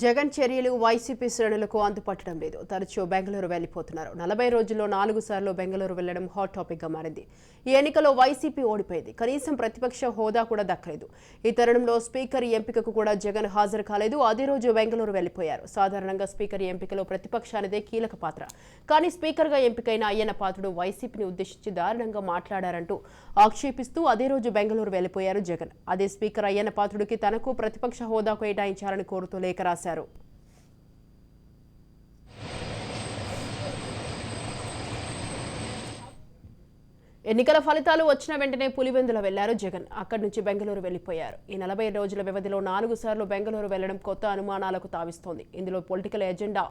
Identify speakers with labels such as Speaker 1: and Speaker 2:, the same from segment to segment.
Speaker 1: జగన్ చర్యలు వైసీపీ శ్రేణులకు అంతుపట్టడం లేదు. తరచూ బెంగళూరు వెళ్లిపోతున్నారు. 40 రోజుల్లో 4 సార్లు బెంగళూరు వెళ్లడం హాట్ టాపిక్ గా మారింది. ఈ ఎన్నికల్లో వైసీపీ ఓడిపోయింది. కనీసం ప్రతిపక్ష హోదా కూడా దక్కలేదు. ఈ తరుణంలో స్పీకర్ ఎంపికకు కూడా జగన్ హాజరు కాలేదు. అదే రోజు బెంగళూరు వెళ్లిపోయారు. సాధారణంగా స్పీకర్ ఎంపికలో ప్రతిపక్షానిదే కీలక పాత్ర. కానీ స్పీకర్గా ఎంపికైన అయ్యన్న పాత్రుడు వైసీపీని ఉద్దేశించి దారుణంగా మాట్లాడారంటూ ఆక్షేపిస్తూ అదే రోజు బెంగళూరు వెళ్లిపోయారు జగన్. అదే స్పీకర్ అయ్యన్న పాత్రుడికి తనకు ప్రతిపక్ష హోదా కేటాయించాలని కోరుతూ లేఖ రాశారు. ఎన్నికల ఫలితాలు వచ్చిన వెంటనే పులివెందుల వెళ్లారు జగన్. అక్కడి నుంచి బెంగళూరు వెళ్లిపోయారు. ఈ 40 రోజుల వ్యవధిలో 4 సార్లు బెంగళూరు వెళ్లడం కొత్త అనుమానాలకు తావిస్తోంది. ఇందులో పొలిటికల్ ఎజెండా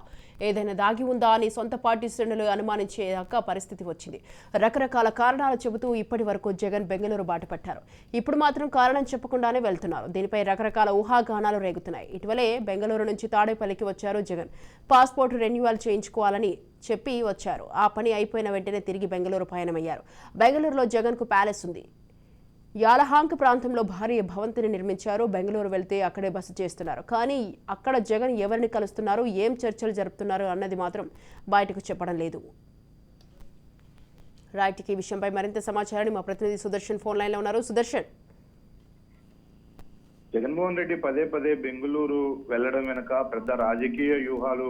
Speaker 1: ఏదైనా దాగి ఉందా అని సొంత పార్టీ శ్రేణులు అనుమానించేదాకా పరిస్థితి వచ్చింది. రకరకాల కారణాలు చెబుతూ ఇప్పటి వరకు జగన్ బెంగళూరు బాటపట్టారు. ఇప్పుడు మాత్రం కారణం చెప్పకుండానే వెళ్తున్నారు. దీనిపై రకరకాల ఊహాగానాలు రేగుతున్నాయి. ఇటీవలే బెంగళూరు నుంచి తాడేపల్లికి వచ్చారు జగన్. పాస్పోర్ట్ రెన్యువల్ చేయించుకోవాలని చెప్పి వచ్చారు. ఆ పని అయిపోయిన వెంటనే తిరిగి బెంగళూరు పయనమయ్యారు. బెంగళూరులో జగన్ కు ప్యాలెస్ ఉంది. యాలహాంక్ ప్రాంతంలో భారీ భవంతిని నిర్మించారు. బెంగళూరు వెళ్తే అక్కడే బస చేస్తున్నారు. కానీ అక్కడ జగన్ ఎవరిని కలుస్తున్నారు, ఏం చర్చలు జరుపుతున్నారు అన్నది మాత్రం బయటకు చెప్పడం లేదు. రైట్, ఈ విషయంపై మరింత సమాచారాన్ని మా ప్రతినిధి సుదర్శన్ ఫోన్ లైన్ లో ఉన్నారు. సుదర్శన్,
Speaker 2: జగన్మోహన్ రెడ్డి పదే పదే బెంగళూరు వెళ్లడం వెనక పెద్ద రాజకీయ వ్యూహాలు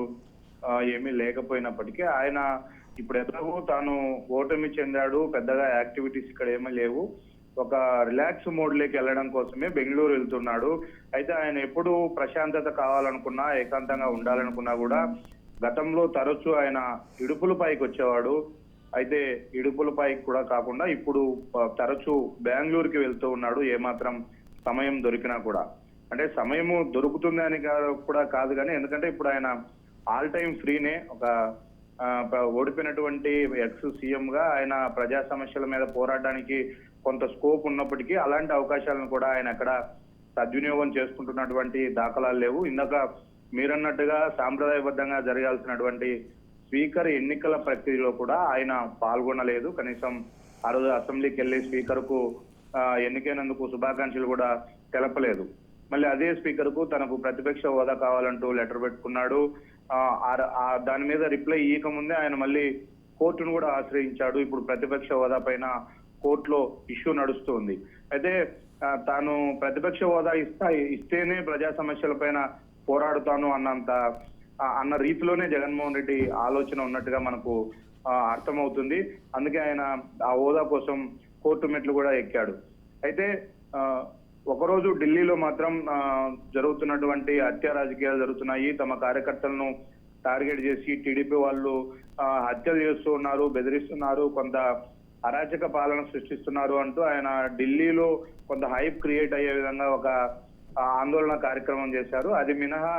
Speaker 2: ఏమీ లేకపోయినప్పటికీ ఆయన ఇప్పుడు ఎలాగో తాను ఓటమి చెందాడు, పెద్దగా యాక్టివిటీస్ ఇక్కడ ఏమీ లేవు, ఒక రిలాక్స్ మోడ్ లోకి వెళ్ళడం కోసమే బెంగళూరు వెళ్తున్నాడు. అయితే ఆయన ఎప్పుడు ప్రశాంతత కావాలనుకున్నా, ఏకాంతంగా ఉండాలనుకున్నా కూడా గతంలో తరచూ ఆయన ఇడుపులపైకి వచ్చేవాడు. అయితే ఇడుపులపైకి కూడా కాకుండా ఇప్పుడు తరచూ బెంగళూరుకి వెళ్తూ ఉన్నాడు, ఏమాత్రం సమయం దొరికినా కూడా. అంటే సమయము దొరుకుతుందని కూడా కాదు కానీ, ఎందుకంటే ఇప్పుడు ఆయన ఆల్ టైమ్ ఫ్రీనే. ఒక ఓడిపోయినటువంటి ఎక్స్ సీఎం గా ఆయన ప్రజా సమస్యల మీద పోరాడడానికి కొంత స్కోప్ ఉన్నప్పటికీ అలాంటి అవకాశాలను కూడా ఆయన అక్కడ సద్వినియోగం చేసుకుంటున్నటువంటి దాఖలాలు లేవు. ఇందాక మీరన్నట్టుగా సాంప్రదాయబద్ధంగా జరగాల్సినటువంటి స్పీకర్ ఎన్నికల ప్రక్రియలో కూడా ఆయన పాల్గొనలేదు. కనీసం ఆ రోజు అసెంబ్లీకి వెళ్లి స్పీకర్ కు ఎన్నికైనందుకు శుభాకాంక్షలు కూడా తెలపలేదు. మళ్ళీ అదే స్పీకర్ కు తనకు ప్రతిపక్ష హోదా కావాలంటూ లెటర్ పెట్టుకున్నాడు. దాని మీద రిప్లై ఇయ్యక ముందే ఆయన మళ్ళీ కోర్టును కూడా ఆశ్రయించాడు. ఇప్పుడు ప్రతిపక్ష హోదా పైన కోర్టులో ఇష్యూ నడుస్తుంది. అయితే తాను ప్రతిపక్ష హోదా ఇస్తేనే ప్రజా సమస్యల పైన పోరాడుతాను అన్న రీతిలోనే జగన్మోహన్ రెడ్డి ఆలోచన ఉన్నట్టుగా మనకు అర్థమవుతుంది. అందుకే ఆయన ఆ హోదా కోసం కోర్టు మెట్లు కూడా ఎక్కాడు. అయితే ఒకరోజు ఢిల్లీలో మాత్రం జరుగుతున్నటువంటి హత్య రాజకీయాలు జరుగుతున్నాయి. తమ కార్యకర్తలను టార్గెట్ చేసి టీడీపీ వాళ్ళు హత్యలు చేస్తూ ఉన్నారు, బెదిరిస్తున్నారు, కొంత అరాచక పాలన సృష్టిస్తున్నారు అంటూ ఆయన ఢిల్లీలో కొంత హైప్ క్రియేట్ అయ్యే విధంగా ఒక ఆందోళన కార్యక్రమం చేశారు. అది మినహా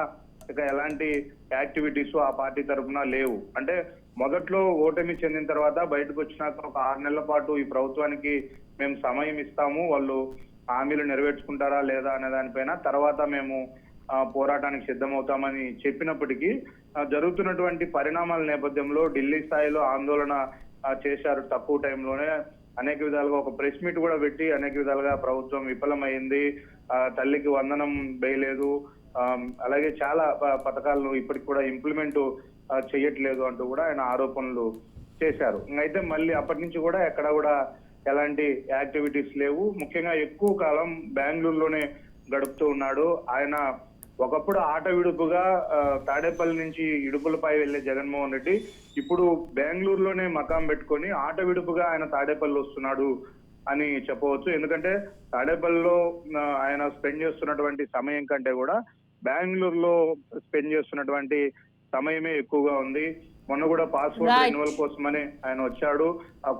Speaker 2: ఇక ఎలాంటి యాక్టివిటీస్ ఆ పార్టీ తరఫున లేవు. అంటే మొదట్లో ఓటమి చెందిన తర్వాత బయటకు వచ్చినాక ఒక 6 నెలల పాటు ఈ ప్రభుత్వానికి మేము సమయం ఇస్తాము, వాళ్ళు హామీలు నెరవేర్చుకుంటారా లేదా అనే దానిపైన తర్వాత మేము పోరాటానికి సిద్ధమవుతామని చెప్పినప్పటికీ జరుగుతున్నటువంటి పరిణామాల నేపథ్యంలో ఢిల్లీ స్థాయిలో ఆందోళన చేశారు. తక్కువ టైంలోనే అనేక విధాలుగా ఒక ప్రెస్ మీట్ కూడా పెట్టి అనేక విధాలుగా ప్రభుత్వం విఫలమైంది, తల్లికి వందనం వేయలేదు, అలాగే చాలా పథకాలను ఇప్పటికి కూడా ఇంప్లిమెంట్ చేయట్లేదు అంటూ కూడా ఆయన ఆరోపణలు చేశారు. అయితే మళ్ళీ అప్పటి నుంచి కూడా ఎక్కడ కూడా ఎలాంటి యాక్టివిటీస్ లేవు. ముఖ్యంగా ఎక్కువ కాలం బెంగళూరులోనే గడుపుతూ ఉన్నాడు. ఆయన ఒకప్పుడు ఆట విడుపుగా తాడేపల్లి నుంచి ఇడుపులపై వెళ్లే జగన్మోహన్ రెడ్డి ఇప్పుడు బెంగళూరులోనే మకాం పెట్టుకొని ఆట విడుపుగా ఆయన తాడేపల్లి వస్తున్నాడు అని చెప్పవచ్చు. ఎందుకంటే తాడేపల్లిలో ఆయన స్పెండ్ చేస్తున్నటువంటి సమయం కంటే కూడా బెంగళూరులో స్పెండ్ చేస్తున్నటువంటి సమయమే ఎక్కువగా ఉంది. మొన్న కూడా పాస్పోర్ట్ రెన్యువల్ కోసమని ఆయన వచ్చాడు,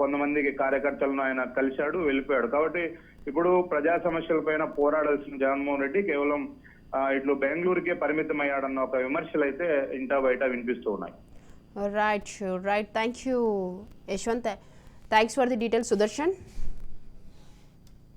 Speaker 2: కొంతమందికి కార్యకర్తలను ఆయన కలిశాడు, వెళ్ళిపోయాడు. కాబట్టి ఇప్పుడు ప్రజా సమస్యల పైన పోరాడాల్సిన జగన్మోహన్ రెడ్డి కేవలం ఇట్లు బెంగళూరుకే పరిమితం అయ్యాడన్న ఒక విమర్శలు అయితే ఇంటా బయట వినిపిస్తూ ఉన్నాయి.
Speaker 1: Right, thank you Yashwant. Thanks for the details Sudarshan.